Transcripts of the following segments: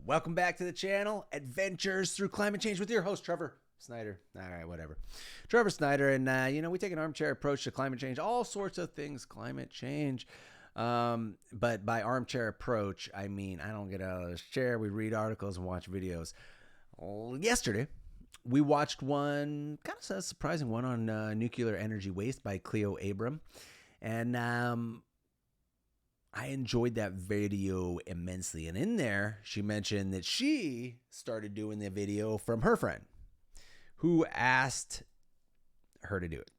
Welcome back to the channel, Adventures Through Climate Change with your host, Trevor Snyder. All right, whatever. Trevor Snyder, and we take an armchair approach to climate change, all sorts of things climate change. But by armchair approach, I mean, I don't get out of this chair. We read articles and watch videos. Yesterday, we watched one, kind of a surprising one on nuclear energy waste by Cleo Abram. And I enjoyed that video immensely. And in there, she mentioned that she started doing the video from her friend who asked her to do it.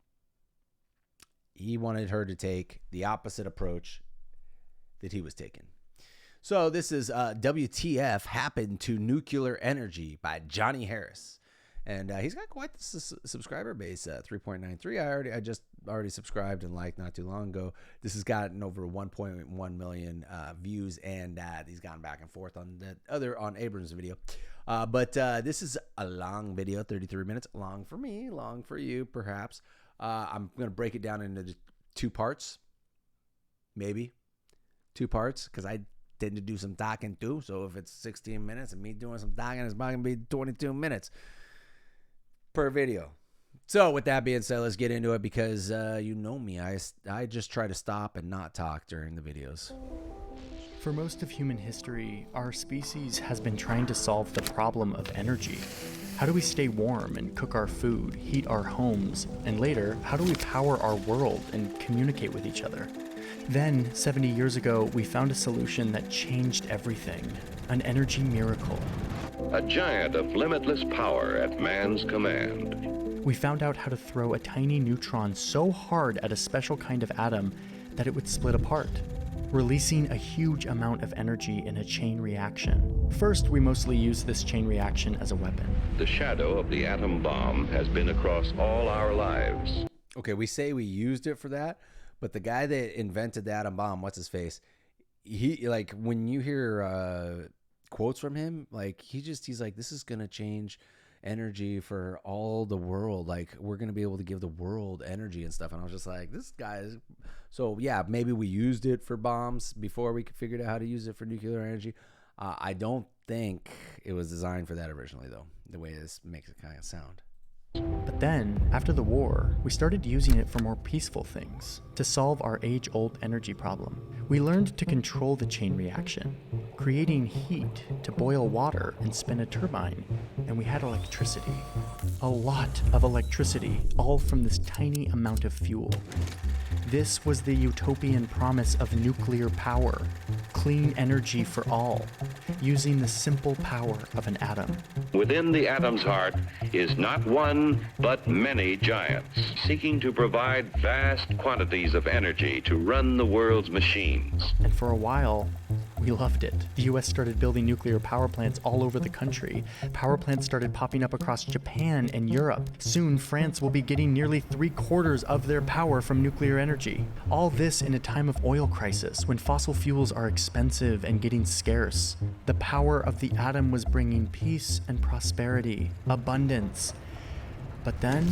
He wanted her to take the opposite approach that he was taking. So this is WTF Happened to Nuclear Energy by Johnny Harris. And he's got quite the subscriber base, 3.93. I just already subscribed and liked not too long ago. This has gotten over 1.1 million views, and he's gone back and forth on on Abrams' video. But this is a long video, 33 minutes, long for me, long for you, perhaps. I'm going to break it down into two parts, maybe two parts, because I tend to do some talking too. So if it's 16 minutes and me doing some talking, it's probably going to be 22 minutes per video. So with that being said, let's get into it, because you know me, I just try to stop and not talk during the videos. For most of human history, our species has been trying to solve the problem of energy. How do we stay warm and cook our food, heat our homes, and later, how do we power our world and communicate with each other? Then, 70 years ago, we found a solution that changed everything, an energy miracle. A giant of limitless power at man's command. We found out how to throw a tiny neutron so hard at a special kind of atom that it would split apart, releasing a huge amount of energy in a chain reaction. First, we mostly used this chain reaction as a weapon. The shadow of the atom bomb has been across all our lives. Okay, we say we used it for that, but the guy that invented the atom bomb, what's his face? He, like, when you hear quotes from him, like, he's like, this is gonna change energy for all the world. Like, we're gonna be able to give the world energy and stuff. And I was just like, this guy is. So yeah, maybe we used it for bombs before we figured out how to use it for nuclear energy. I don't think it was designed for that originally, though, the way this makes it kind of sound. But then, after the war, we started using it for more peaceful things, to solve our age-old energy problem. We learned to control the chain reaction, creating heat to boil water and spin a turbine, and we had electricity. A lot of electricity, all from this tiny amount of fuel. This was the utopian promise of nuclear power, clean energy for all, using the simple power of an atom. Within the atom's heart is not one, but many giants, seeking to provide vast quantities of energy to run the world's machines. And for a while, we loved it. The US started building nuclear power plants all over the country. Power plants started popping up across Japan and Europe. Soon, France will be getting nearly 3/4 of their power from nuclear energy. All this in a time of oil crisis, when fossil fuels are expensive and getting scarce. The power of the atom was bringing peace and prosperity, abundance. But then,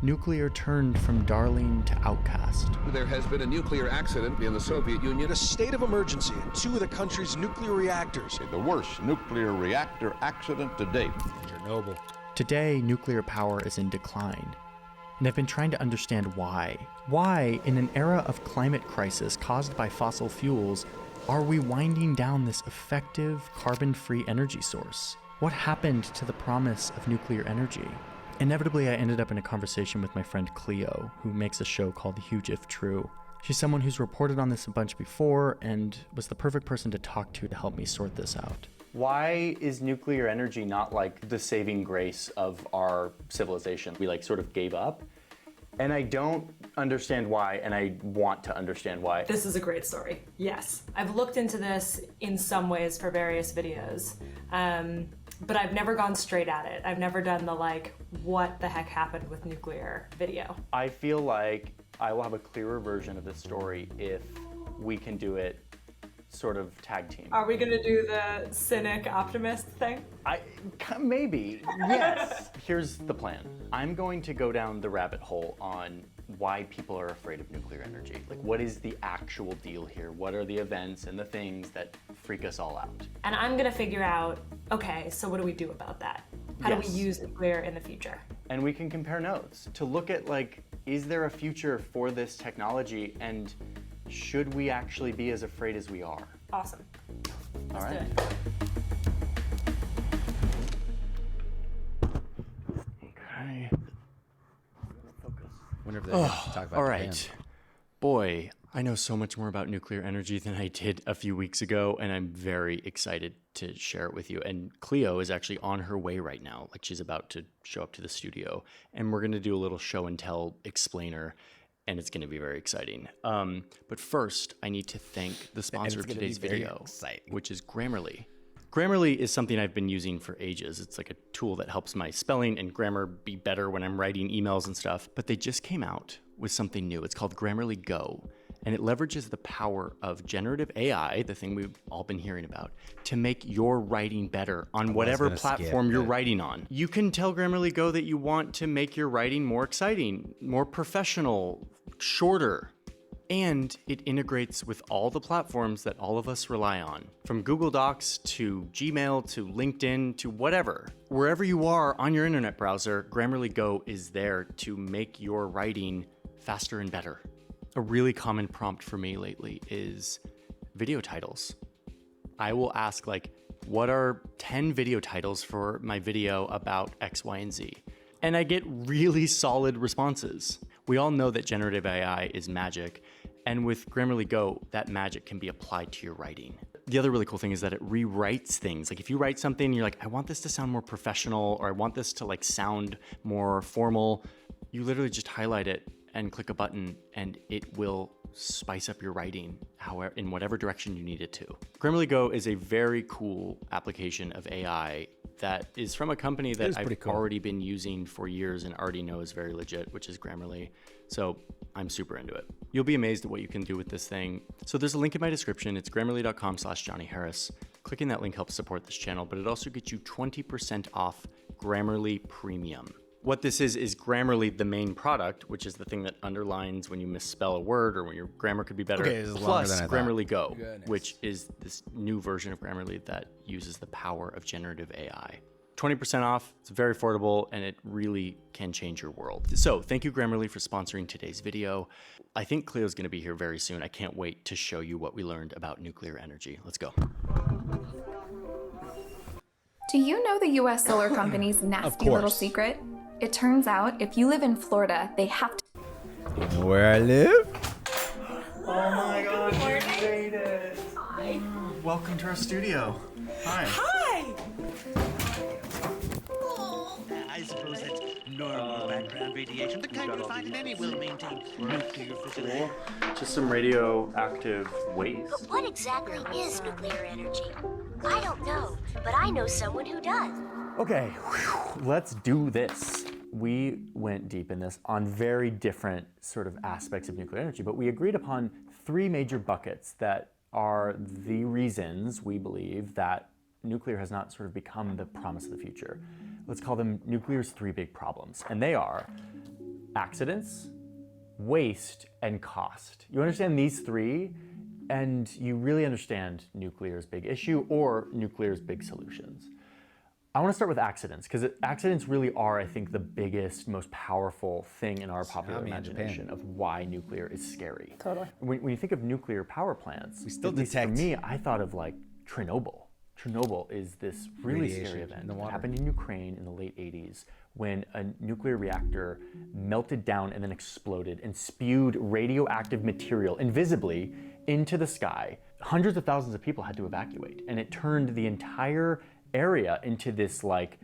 nuclear turned from darling to outcast. There has been a nuclear accident in the Soviet Union. A state of emergency in two of the country's nuclear reactors. The worst nuclear reactor accident to date. Chernobyl. Today, nuclear power is in decline. And I've been trying to understand why. Why, in an era of climate crisis caused by fossil fuels, are we winding down this effective, carbon-free energy source? What happened to the promise of nuclear energy? Inevitably, I ended up in a conversation with my friend Cleo, who makes a show called Huge If True. She's someone who's reported on this a bunch before and was the perfect person to talk to help me sort this out. Why is nuclear energy not like the saving grace of our civilization? We like sort of gave up. And I don't understand why, and I want to understand why. This is a great story, yes. I've looked into this in some ways for various videos, but I've never gone straight at it. I've never done the like, what the heck happened with nuclear video. I feel like I will have a clearer version of this story if we can do it sort of tag team. Are we gonna do the cynic optimist thing? Maybe, yes. Here's the plan. I'm going to go down the rabbit hole on why people are afraid of nuclear energy. Like, what is the actual deal here? What are the events and the things that freak us all out? And I'm gonna figure out, okay, so what do we do about that? How do we use nuclear in the future? And we can compare notes to look at, like, is there a future for this technology, and should we actually be as afraid as we are? Awesome. All right. Let's do it. Okay. Wonder if they talk about All Japan. right. Boy, I know so much more about nuclear energy than I did a few weeks ago, and I'm very excited to share it with you. And Cleo is actually on her way right now. Like, she's about to show up to the studio, and we're going to do a little show and tell explainer, and it's going to be very exciting. But first, I need to thank the sponsor of today's video, which is Grammarly. Grammarly is something I've been using for ages. It's like a tool that helps my spelling and grammar be better when I'm writing emails and stuff. But they just came out with something new. It's called Grammarly Go, and it leverages the power of generative AI, the thing we've all been hearing about, to make your writing better on whatever platform you're writing on. You can tell Grammarly Go that you want to make your writing more exciting, more professional, shorter. And it integrates with all the platforms that all of us rely on, from Google Docs to Gmail to LinkedIn to whatever. Wherever you are on your internet browser, Grammarly Go is there to make your writing faster and better. A really common prompt for me lately is video titles. I will ask, like, what are 10 video titles for my video about X, Y, and Z? And I get really solid responses. We all know that generative AI is magic, and with Grammarly Go, that magic can be applied to your writing. The other really cool thing is that it rewrites things. Like, if you write something and you're like, I want this to sound more professional, or I want this to, like, sound more formal, you literally just highlight it and click a button, and it will spice up your writing in whatever direction you need it to. Grammarly Go is a very cool application of AI that is from a company that I've already been using for years and already know is very legit, which is Grammarly. So I'm super into it. You'll be amazed at what you can do with this thing. So there's a link in my description. It's grammarly.com/Johnny Harris. Clicking that link helps support this channel, but it also gets you 20% off Grammarly Premium. What this is Grammarly, the main product, which is the thing that underlines when you misspell a word or when your grammar could be better, plus Grammarly Go, which is this new version of Grammarly that uses the power of generative AI. 20% off, it's very affordable, and it really can change your world. So thank you, Grammarly, for sponsoring today's video. I think Cleo's gonna be here very soon. I can't wait to show you what we learned about nuclear energy. Let's go. Do you know the US solar company's nasty little secret? It turns out if you live in Florida, they have to. You know where I live? Oh my God, you made it. Hi. Welcome to our studio. Hi. Hi. I suppose that's normal background radiation, the kind you find in any well-maintained nuclear facility. Just some radioactive waste. But what exactly is nuclear energy? I don't know, but I know someone who does. Okay, let's do this. We went deep in this on very different sort of aspects of nuclear energy, but we agreed upon 3 major buckets that are the reasons we believe that nuclear has not sort of become the promise of the future. Let's call them nuclear's 3 big problems, and they are accidents, waste, and cost. You understand these 3, and you really understand nuclear's big issue or nuclear's big solutions. I want to start with accidents, because accidents really are, I think, the biggest, most powerful thing in our popular imagination of why nuclear is scary. Totally. When you think of nuclear power plants, at least for me, I thought of like Chernobyl. Chernobyl is this really scary event that happened in Ukraine in the late 80s when a nuclear reactor melted down and then exploded and spewed radioactive material invisibly into the sky. Hundreds of thousands of people had to evacuate, and it turned the entire area into this like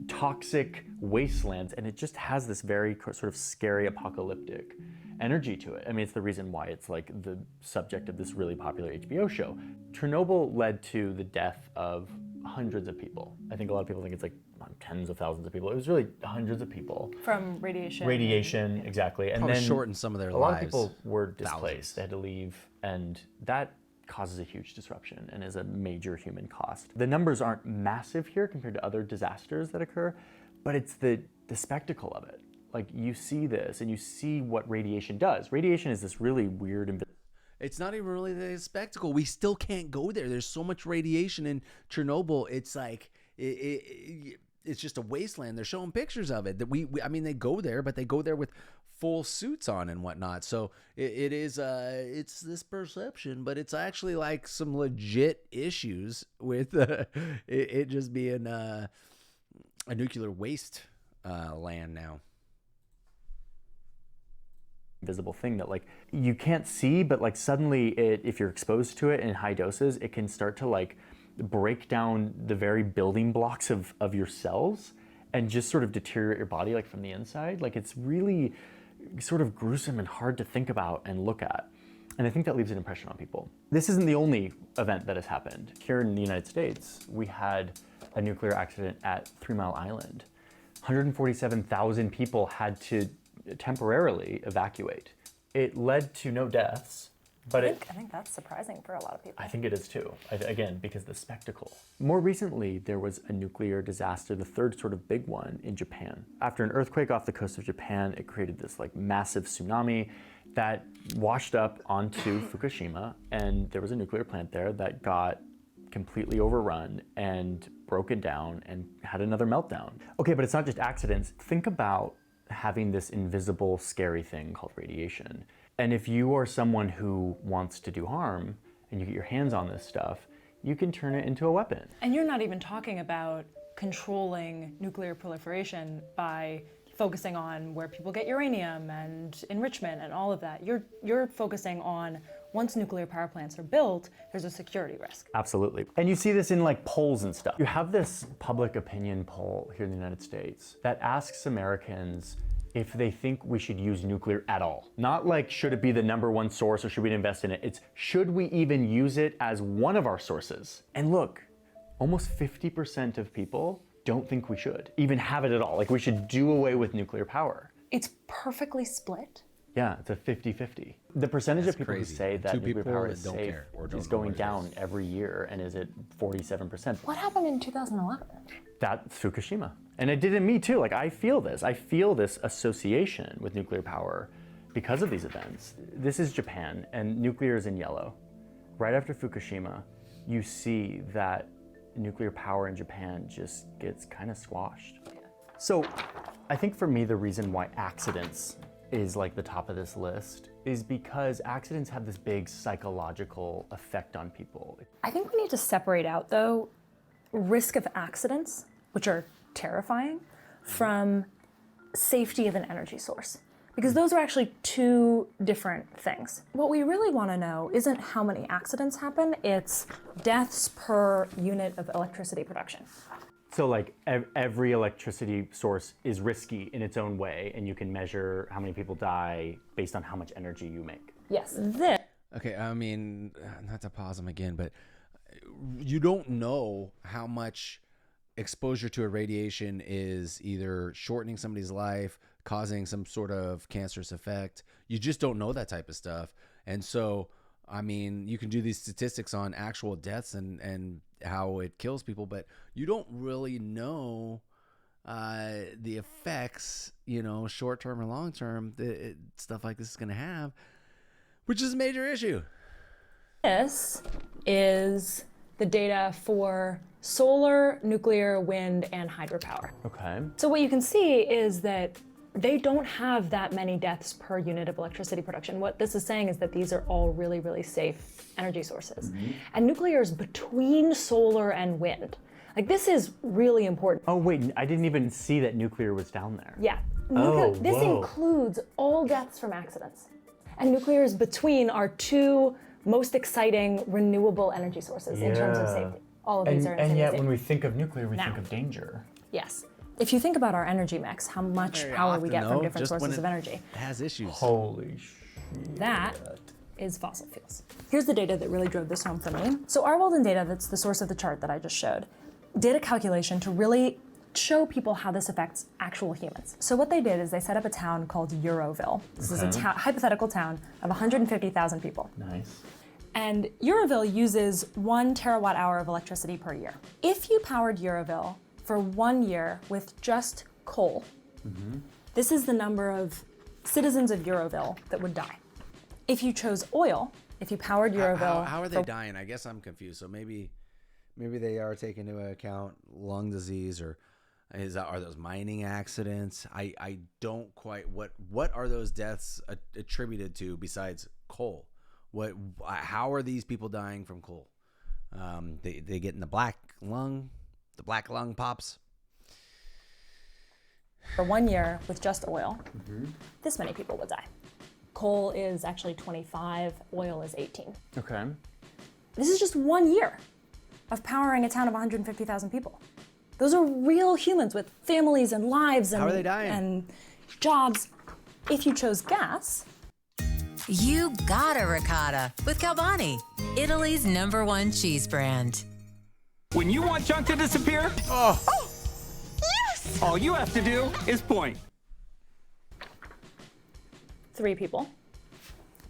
toxic wasteland, and it just has this very sort of scary apocalyptic energy to it. I mean, it's the reason why it's like the subject of this really popular HBO show. Chernobyl led to the death of hundreds of people. I think a lot of people think it's like tens of thousands of people. It was really hundreds of people. From radiation. Radiation, exactly. And then shortened some of their lives. A lot of people were displaced. They had to leave, and that causes a huge disruption and is a major human cost. The numbers aren't massive here compared to other disasters that occur, but it's the spectacle of it. Like, you see this and you see what radiation does. Radiation is this really weird It's not even really the spectacle. We still can't go there. There's so much radiation in Chernobyl. It's like it's just a wasteland. They're showing pictures of it. That I mean, they go there, but they go there with full suits on and whatnot. So it's this perception, but it's actually like some legit issues with it just being a nuclear waste land now. Invisible thing that like you can't see, but like suddenly if you're exposed to it in high doses, it can start to like break down the very building blocks of your cells and just sort of deteriorate your body like from the inside. Like, it's really sort of gruesome and hard to think about and look at. And I think that leaves an impression on people. This isn't the only event that has happened. Here in the United States, we had a nuclear accident at 3 Mile Island. 147,000 people had to temporarily evacuate. It led to no deaths, but I think that's surprising for a lot of people. I think it is too, again, because of the spectacle. More recently, there was a nuclear disaster, the third sort of big one in Japan. After an earthquake off the coast of Japan, it created this like massive tsunami that washed up onto Fukushima, and there was a nuclear plant there that got completely overrun and broken down and had another meltdown. Okay, but it's not just accidents. Think about having this invisible, scary thing called radiation. And if you are someone who wants to do harm and you get your hands on this stuff, you can turn it into a weapon. And you're not even talking about controlling nuclear proliferation by focusing on where people get uranium and enrichment and all of that. You're focusing on once nuclear power plants are built, there's a security risk. Absolutely. And you see this in like polls and stuff. You have this public opinion poll here in the United States that asks Americans if they think we should use nuclear at all. Not like, should it be the #1 source or should we invest in it? It's, should we even use it as one of our sources? And look, almost 50% of people don't think we should even have it at all. Like, we should do away with nuclear power. It's perfectly split. Yeah, it's a 50-50. The percentage of people who say that nuclear power is safe is going down every year and is at 47%. What happened in 2011? That's Fukushima. And it did in me too. Like, I feel this. I feel this association with nuclear power because of these events. This is Japan, and nuclear is in yellow. Right after Fukushima, you see that nuclear power in Japan just gets kind of squashed. Yeah. So I think for me, the reason why accidents is like the top of this list is because accidents have this big psychological effect on people. I think we need to separate out, though, risk of accidents, which are terrifying, from safety of an energy source. Because those are actually two different things. What we really want to know isn't how many accidents happen, it's deaths per unit of electricity production. So like every electricity source is risky in its own way, and you can measure how many people die based on how much energy you make. Yes. Okay, I mean, not to pause them again, but you don't know how much exposure to a radiation is either shortening somebody's life, causing some sort of cancerous effect. You just don't know that type of stuff. And so, I mean, you can do these statistics on actual deaths and how it kills people, but you don't really know the effects, you know, short term or long term, stuff like this is going to have, which is a major issue. This is the data for solar, nuclear, wind, and hydropower. Okay. So what you can see is that they don't have that many deaths per unit of electricity production. What this is saying is that these are all really, really safe energy sources. Mm-hmm. And nuclear is between solar and wind. Like, this is really important. Oh wait, I didn't even see that nuclear was down there. Yeah. This includes all deaths from accidents. And nuclear is between our two most exciting renewable energy sources in terms of safety. All of these are and yet when we think of nuclear, we think of danger. Yes. If you think about our energy mix, how much power we get from different sources of energy. It has issues. Holy shit. That is fossil fuels. Here's the data that really drove this home for me. So our Walden data, that's the source of the chart that I just showed, did a calculation to really show people how this affects actual humans. So what they did is they set up a town called Euroville. This is a hypothetical town of 150,000 people. Nice. And Euroville uses 1 terawatt hour of electricity per year. If you powered Euroville for 1 year with just coal, This is the number of citizens of Euroville that would die. If you chose oil, if you powered Euroville... How are they dying? I guess I'm confused. So maybe they are taking into account lung disease, or are those mining accidents? I don't quite... What are those deaths attributed to besides coal? How are these people dying from coal? They get in the black lung pops. For 1 year with just oil, this many people would die. Coal is actually 25, oil is 18. Okay. This is just 1 year of powering a town of 150,000 people. Those are real humans with families and lives and, how are they dying? And jobs. If you chose gas... You got a ricotta with Calbani, Italy's #1 cheese brand. When you want junk to disappear, yes! All you have to do is point. 3 people.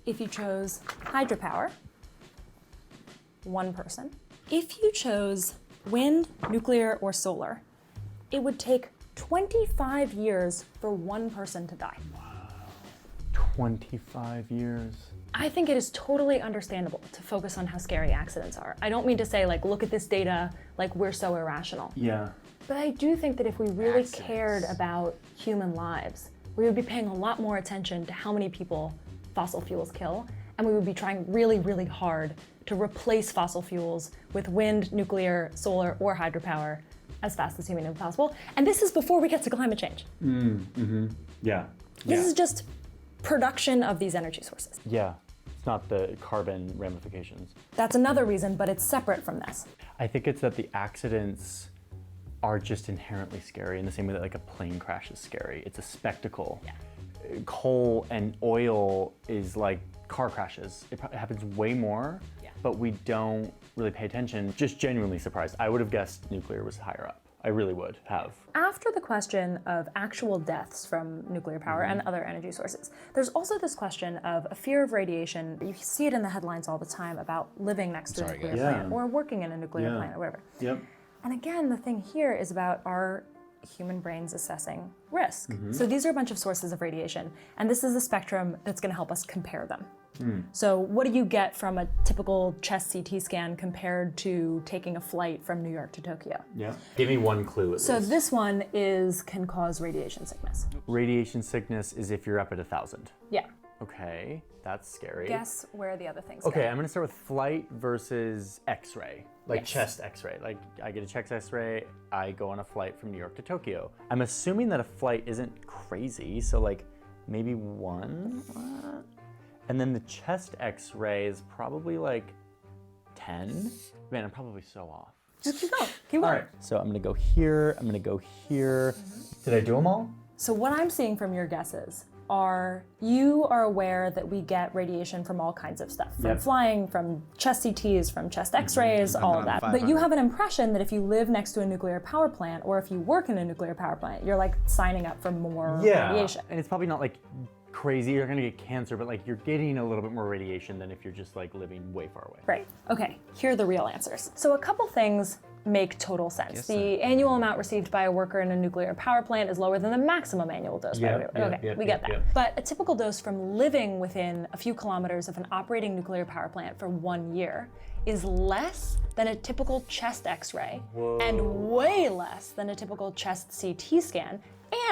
If you chose hydropower, 1 person. If you chose wind, nuclear, or solar, it would take 25 years for 1 person to die. 25 years. I think it is totally understandable to focus on how scary accidents are. I don't mean to say, like, look at this data, like we're so irrational. Yeah. But I do think that if we really cared about human lives, we would be paying a lot more attention to how many people fossil fuels kill, and we would be trying really, really hard to replace fossil fuels with wind, nuclear, solar, or hydropower as fast as humanly possible. And this is before we get to climate change. Yeah. This is just production of these energy sources. Yeah. It's not the carbon ramifications. That's another reason, but it's separate from this. I think it's that the accidents are just inherently scary in the same way that like a plane crash is scary. It's a spectacle. Yeah. Coal and oil is like car crashes. It happens way more, but we don't really pay attention. Just genuinely surprised. I would have guessed nuclear was higher up. I really would have. After the question of actual deaths from nuclear power and other energy sources, there's also this question of a fear of radiation. You see it in the headlines all the time about living next to a nuclear plant or working in a nuclear plant or whatever. Yep. And again, the thing here is about our human brains assessing risk. So these are a bunch of sources of radiation, and this is a spectrum that's going to help us compare them. So what do you get from a typical chest CT scan compared to taking a flight from New York to Tokyo? Yeah. Give me one clue at So least. this one can cause radiation sickness. Radiation sickness is if you're up at 1,000. Yeah. Okay, that's scary. Guess where the other things Okay, go. I'm gonna start with flight versus X-ray, like chest X-ray. Like I get a chest X-ray, I go on a flight from New York to Tokyo. I'm assuming that a flight isn't crazy, so like maybe 1. And then the chest X-ray is probably like 10. Man, I'm probably so off. Just keep going. Keep going. All right, so I'm gonna go here. I'm gonna go here. Did I do them all? So what I'm seeing from your guesses are you are aware that we get radiation from all kinds of stuff, from flying, from chest CTs, from chest X-rays, all of that. But you have an impression that if you live next to a nuclear power plant or if you work in a nuclear power plant, you're like signing up for more radiation. And it's probably not like crazy, you're gonna get cancer, but like you're getting a little bit more radiation than if you're just like living way far away. Right. Okay, here are the real answers. So a couple things make total sense. The annual amount received by a worker in a nuclear power plant is lower than the maximum annual dose. We get that. But a typical dose from living within a few kilometers of an operating nuclear power plant for 1 year is less than a typical chest X-ray and way less than a typical chest CT scan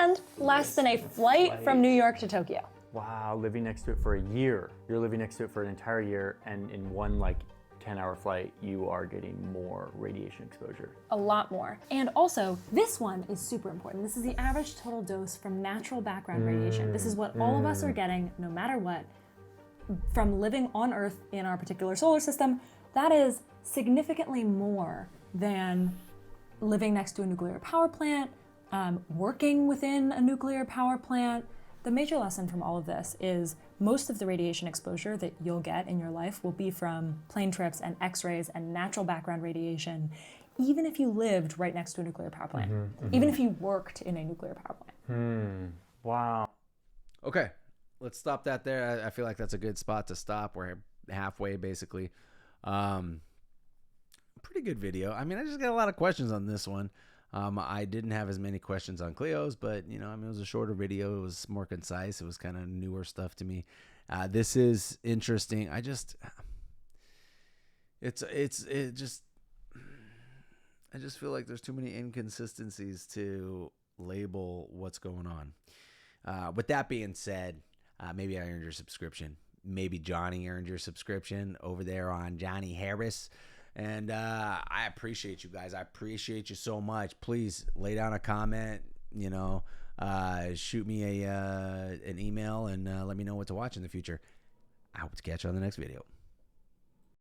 and less than a flight from New York to Tokyo. Wow, living next to it for a year. You're living next to it for an entire year, and in one like 10-hour flight, you are getting more radiation exposure. A lot more. And also, this one is super important. This is the average total dose from natural background radiation. This is what all of us are getting, no matter what, from living on Earth in our particular solar system. That is significantly more than living next to a nuclear power plant, working within a nuclear power plant. The major lesson from all of this is most of the radiation exposure that you'll get in your life will be from plane trips and X-rays and natural background radiation, even if you lived right next to a nuclear power plant, even if you worked in a nuclear power plant. Wow. Okay, let's stop that there. I feel like that's a good spot to stop. We're halfway, basically. Pretty good video. I mean, I just got a lot of questions on this one. I didn't have as many questions on Cleo's, but you know, I mean, it was a shorter video. It was more concise. It was kind of newer stuff to me. This is interesting. I just feel like there's too many inconsistencies to label what's going on. With that being said, maybe I earned your subscription. Maybe Johnny earned your subscription over there on Johnny Harris. And I appreciate you guys. I appreciate you so much. Please lay down a comment, you know, shoot me an email and let me know what to watch in the future. I hope to catch you on the next video.